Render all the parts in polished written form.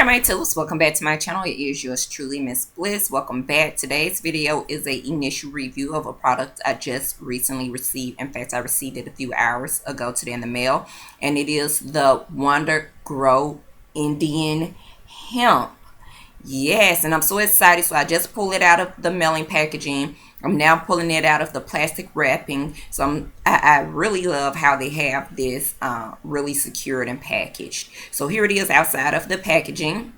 my tools, welcome back to my channel. It is yours truly, Miss Bliss. Welcome back. Today's video is a initial review of a product I just recently received. In fact, I received it a few hours ago today in the mail, and it is the Wonder Grow Indian Hemp. Yes, and I'm so excited. So I just pulled it out of the mailing packaging. I'm now pulling it out of the plastic wrapping. So I really love how they have this really secured and packaged. So here it is outside of the packaging.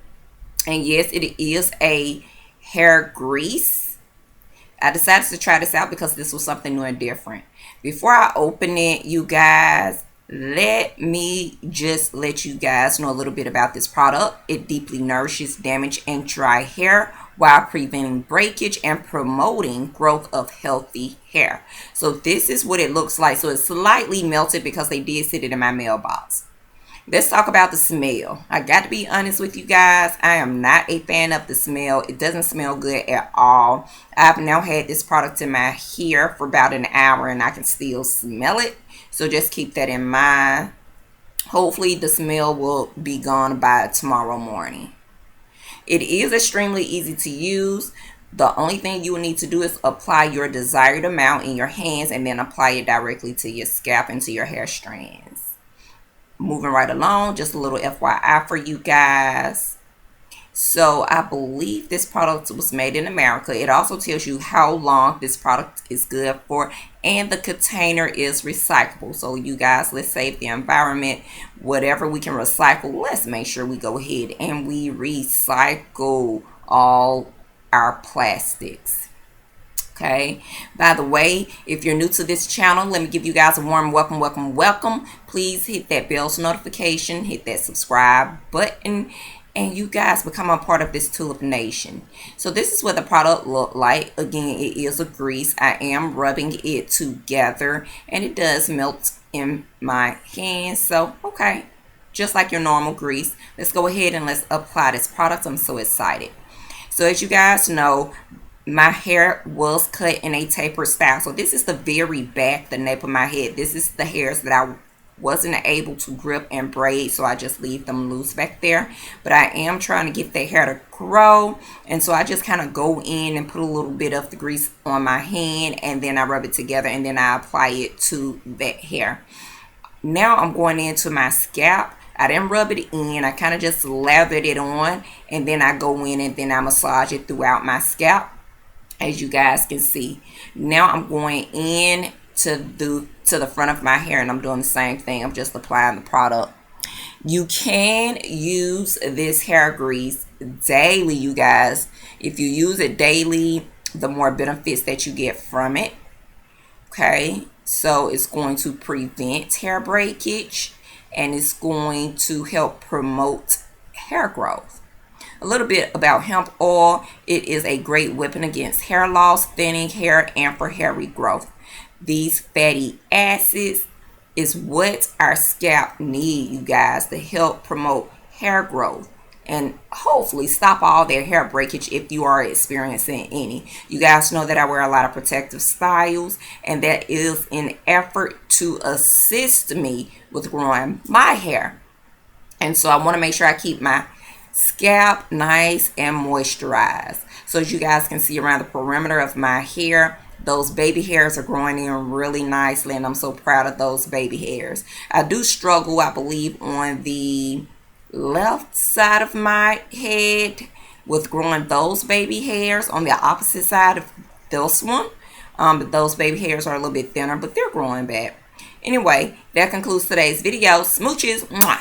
And yes, it is a hair grease. I decided to try this out because this was something new and different. Before I open it, you guys, let me just let you guys know a little bit about this product. It deeply nourishes damaged and dry hair while preventing breakage and promoting growth of healthy hair. So this is what it looks like. So it's slightly melted because they did sit it in my mailbox. Let's talk about the smell. I got to be honest with you guys. I am not a fan of the smell. It doesn't smell good at all. I've now had this product in my hair for about an hour and I can still smell it. So just keep that in mind. Hopefully the smell will be gone by tomorrow morning. It is extremely easy to use. The only thing you will need to do is apply your desired amount in your hands and then apply it directly to your scalp and to your hair strands. Moving right along, just a little FYI for you guys. So I believe this product was made in America. It also tells you how long this product is good for, and the container is recyclable. So you guys, let's save the environment. Whatever we can recycle, let's make sure we go ahead and we recycle all our plastics. Okay, by the way, if you're new to this channel, let me give you guys a warm welcome. Please hit that bell's notification, hit that subscribe button, and you guys become a part of this Tulip Nation. So this is what the product look like. Again, it is a grease. I am rubbing it together and it does melt in my hands. So okay, just like your normal grease, let's go ahead and let's apply this product. I'm so excited. So as you guys know, my hair was cut in a tapered style. So this is the very back, the nape of my head. This is the hairs that I wasn't able to grip and braid, so I just leave them loose back there. But I am trying to get that hair to grow, and so I just kind of go in and put a little bit of the grease on my hand, and then I rub it together, and then I apply it to that hair. Now I'm going into my scalp. I didn't rub it in. I kind of just lathered it on, and then I go in and then I massage it throughout my scalp, as you guys can see. Now I'm going in to the front of my hair, and I'm doing the same thing. I'm just applying the product. You can use this hair grease daily, you guys. If you use it daily, the more benefits that you get from it. Okay, so it's going to prevent hair breakage, and it's going to help promote hair growth. A little bit about hemp oil. It is a great weapon against hair loss, thinning hair, and for hair regrowth. These fatty acids is what our scalp need, you guys, to help promote hair growth and hopefully stop all their hair breakage if you are experiencing any. You guys know that I wear a lot of protective styles, and that is an effort to assist me with growing my hair. And so I want to make sure I keep my scalp nice and moisturized. So as you guys can see around the perimeter of my hair, those baby hairs are growing in really nicely, and I'm so proud of those baby hairs. I do struggle, I believe, on the left side of my head with growing those baby hairs. On the opposite side of this one, but those baby hairs are a little bit thinner, but they're growing back. Anyway, that concludes today's video. Smooches. Mwah.